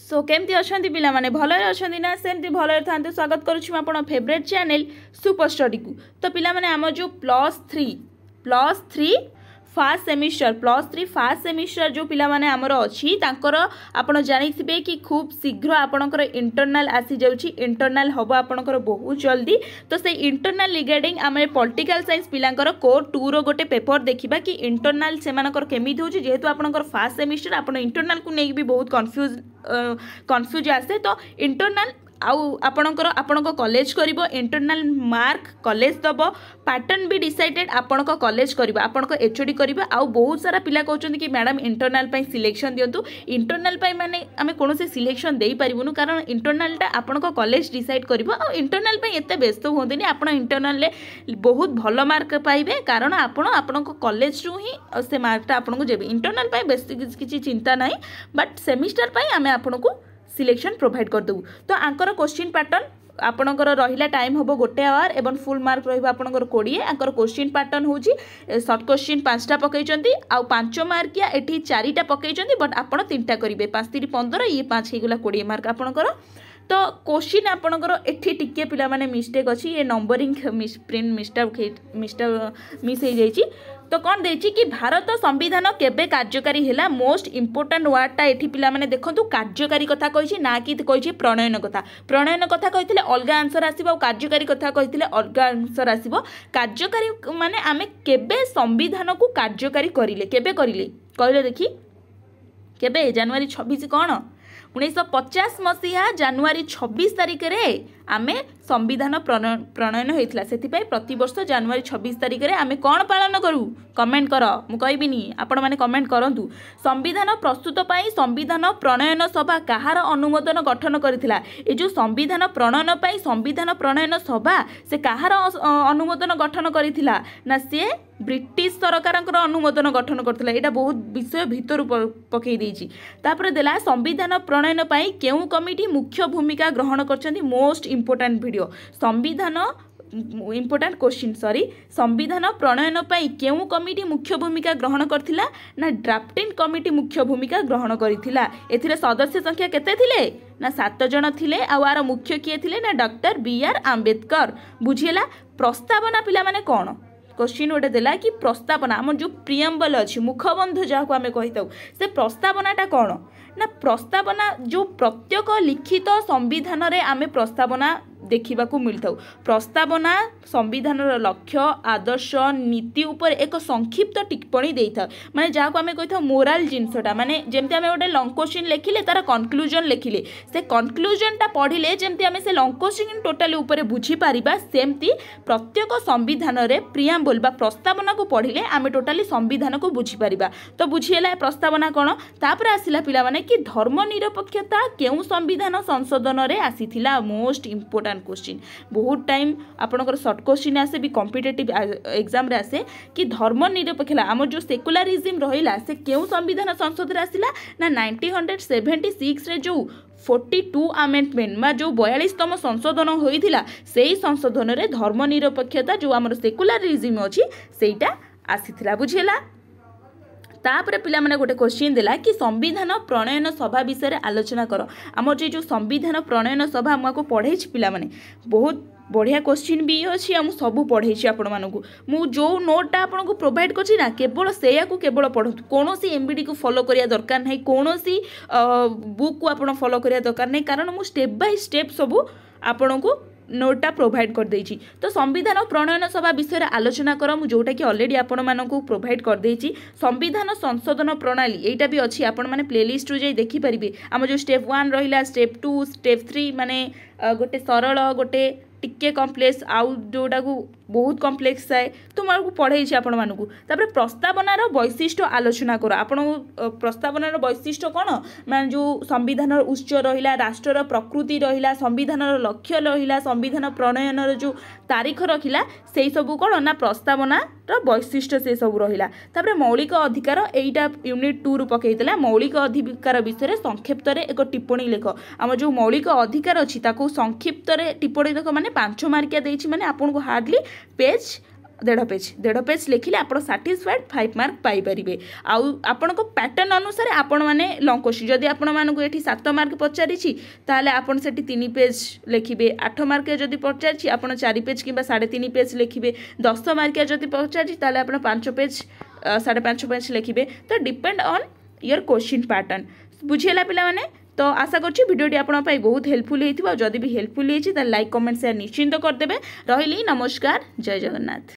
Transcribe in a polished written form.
सो केमती अच्छा पे भलरे अच्छा ना सेमती भलरे था स्वागत करुच्छी आप फेवरेट चैनल सुपर स्टडी को। तो पिलामाने आम जो प्लस थ्री फास्ट सेमिस्टर जो पिला माने आमर अच्छी आपण जानी कि खूब शीघ्र आपणकर इंटरनाल आसी जाउची। इंटरनाल हम आपणकर बहुत जल्दी। तो से इंटरनाल रिगार्डिंग आम पॉलिटिकल साइंस पिलांकर कोर 2 रो गोटे पेपर देखिबा कि इंटरनाल से मानकर केमिति होची। जेहेतु आपणकर फास्ट सेमिस्टर आपण इंटरनाल को नेक भी बहुत कन्फ्यूज आसे। तो इंटरनाल आपणकर आपणक कॉलेज करिवो इंटरनल मार्क कॉलेज दब पैटर्न भी डिसाइडेड आपणक कॉलेज करिवो आपणक एचओडी करिवो। आउ बहुत सारा पिला कहउछन्ती कि मैडम इंटरनल पई सिलेक्शन दियंतु। इंटरनल पई माने आमे कोनोसे सिलेक्शन देई परिबुनु कारण इंटरनल टा आपणक कॉलेज डिसाइड करिवो। आ इंटरनल पई एते व्यस्त होंदिनी आपण इंटरनल ले बहुत भलो मार्क पाइबे कारण आपण आपणक कॉलेज रु ही से मार्क टा आपणको जेबे। इंटरनल पई बेसी किछि चिंता नाही बट सेमिस्टर पई आमे आपणको सिलेक्शन प्रोवाइड कर देबू। तो आंकर क्वेश्चन पैटर्न आपणकर रहिला टाइम हम 1 आवर एवं फुल मार्क रहिबा आपणकर 20। आंकर क्वेश्चन पैटर्न होची शॉर्ट क्वेश्चन 5टा पकैचंती आ 5 मार्क या एठी 4टा पकैचंती बट आपण 3टा करिवे 5 3 15 ये 5 हे गेला 20 मार्क आपणकर। तो क्वेश्चन आपणकर एठी टिके पिला माने मिस्टेक अछि ये नंबरिंग प्रिंट मिस हो जाइछि। तो कौन देछि कि भारत संविधान केबे कार्यकारी हैला मोस्ट इंपोर्टेंट वर्डटा एठी पिला माने देखंतु कार्यकारी कथा कहिछि ना कि कहिछि प्रणयन कथा कहिथिले अलगा आंसर आसीबो। कार्यकारी कथा कहिथिले अलगा आंसर आसीबो। कार्यकारी माने आमे केबे संविधान को कार्यकारी करिले केबे करिले कहले देखि केबे जनवरी 26 कौन 1950 मसीहा जनवरी 26 तारिख रे आमे संविधान प्रणयन होइथिला। सेथिपाई प्रति वर्ष जनवरी 26 तारिख रे आमे कोन पालन करू कमेंट कर मु कहबिनी आपण माने कमेंट करंतु। संविधान प्रस्तुत पाई संविधान प्रणयन सभा कहार अनुमोदन गठन करथिला। ए जो संविधान प्रणयन पाई संविधान प्रणयन सभा से कहार अनुमोदन गठन करथिला ना से ब्रिटिश सरकार अनुमोदन गठन करथिला। एटा बहुत विषय भीतर पकई देछि। तापर देला संविधान प्रणयन पाई केउ कमिटी मुख्य भूमिका ग्रहण करछन्ती मोस्ट इंपोर्टेंट वीडियो संविधान इंपोर्टेंट क्वेश्चन संविधान प्रणयन पाई केउ कमिटी मुख्य भूमिका ग्रहण करथिला ना ड्राफ्टिंग कमिटी मुख्य भूमिका ग्रहण करथिला। एथिरे सदस्य संख्या केते थिले ना 7 जण थिले। आर मुख्य किए थिले ना डॉक्टर बी.आर. आंबेडकर। बुझिएला प्रस्तावना पिला माने कोन क्वेश्चन गोटे देला कि प्रस्तावना आम जो प्रियम्बल अच्छी मुखबंध जहाँ आम कही से प्रस्तावनाटा कौन ना प्रस्तावना जो प्रत्येक लिखित संविधान रे आमे प्रस्तावना देखा मिलता। प्रस्तावना संविधान लक्ष्य आदर्श नीति उपर एक संक्षिप्त टिप्पणी दे था माने जहाँ आम कही मोराल जिनसटा माने जमती आम गोटे लंग क्वेश्चन लिखिले तार कनक्लूजन लिखिले से कनक्लूजनटा पढ़िले जमती आम से लंग क्वेश्चन टोटाली उपरे बुझी पारिबा सेमती प्रत्येक संविधान रे प्रियम्बल बा प्रस्तावना को पढ़िले आम टोटाली संविधान को बुझी पारिबा। तो बुझीला प्रस्तावना कौन तापर आसिला पिला माने कि धर्मनिरपेक्षता केउ संविधान संशोधन रे आसीथिला मोस्ट इंपोर्टेंट क्वेश्चन। बहुत टाइम आपनकर शॉर्ट क्वेश्चन आसे भी कॉम्पिटिटिव एग्जाम रे आसे कि धर्मनिरपेक्षता आम जो सेकुलरिज्म रहिला से केउ संविधान संशोधन आसिला ना 1976 रे जो 42 अमेंडमेंट मा जो 42तम संशोधन होइथिला सेही संशोधन रे धर्मनिरपेक्षता जो आमर सेकुलरिज्म अछि सेटा आसीथिला। बुझिला तापर पिला माने गोटे क्वेश्चन देला कि संविधान प्रणयन सभा विषय रे आलोचना करो। आमर जो संविधान प्रणयन सभा मुझे पढ़े पिला माने बहुत बढ़िया क्वेश्चन भी अच्छी आ सब पढ़े आपण मानू मु जो नोटा आपको प्रोवाइड करछि ना केवल सेया को केवल पढ़तु कौन सी एमबीडी को फॉलो करिया दरकार नहीं कौन सी बुक को आपण फॉलो करिया दरकार नहीं कारण मु स्टेप बाय स्टेप सब आपण को नोटा प्रोवाइड कर देछि। तो संविधान प्रणयन सभा विषय आलोचना कर जोटा कि ऑलरेडी आपण मानकु प्रोवाइड कर देछि। संविधान संशोधन प्रणाली एटा भी अच्छी आपण माने प्लेलिस्ट रो जाई देखि परिबे। हम जो स्टेप 1 रहिला स्टेप 2 स्टेप 3 माने गोटे सरल गोटे टिके कॉम्प्लेक्स आउ जोटा को बहुत कॉम्प्लेक्स थाए तो मैं पढ़े आपण मानू। तापर प्रस्तावनार वैशिष्ट्य आलोचना कर आपण प्रस्तावनार वैशिष्ट्य कौन मान जो संविधान उच्च रहिला राष्ट्र प्रकृति रहिला संविधान लक्ष्य रहिला संविधान प्रणयन जो तारीख रखिला से सब कौन ना प्रस्तावनार वैशिष्ट्य से सब रहिला। तापर मौलिक अधिकार एटा यूनिट 2 रु पकईला मौलिक अधिकार विषय संक्षिप्त एक टिप्पणी लेख। आम जो मौलिक अधिकार अच्छी संक्षिप्त टिप्पणी लेख माने 5 मार्किया देछि माने आपन को हार्डली पेज देढ़ पेज लिखिले आप साटिस्फाइड 5 मार्क पाइपर आपण पैटर्न अनुसार आपण मैंने लंग क्वेश्चन जदि आपण मानक ये 7 मार्क पचारि ताले आपण से 3 पेज लिखिए 8 मार्क जदि पचारि आप 4 पेज कि 3.5 पेज लिखिए 10 मार्क जदि पचारि ताले आप 5 पेज 5.5 पेज लिखिए तो depend on your question pattern बुझीगला पिला माने तो आशा करछि वीडियोटी आपण बहुत हेल्पफुल होइथिबा जदि भी हेल्पफुल होइछि त लाइक कमेंट शेयर निश्चिंत करदेबे रहिली नमस्कार जय जगन्नाथ।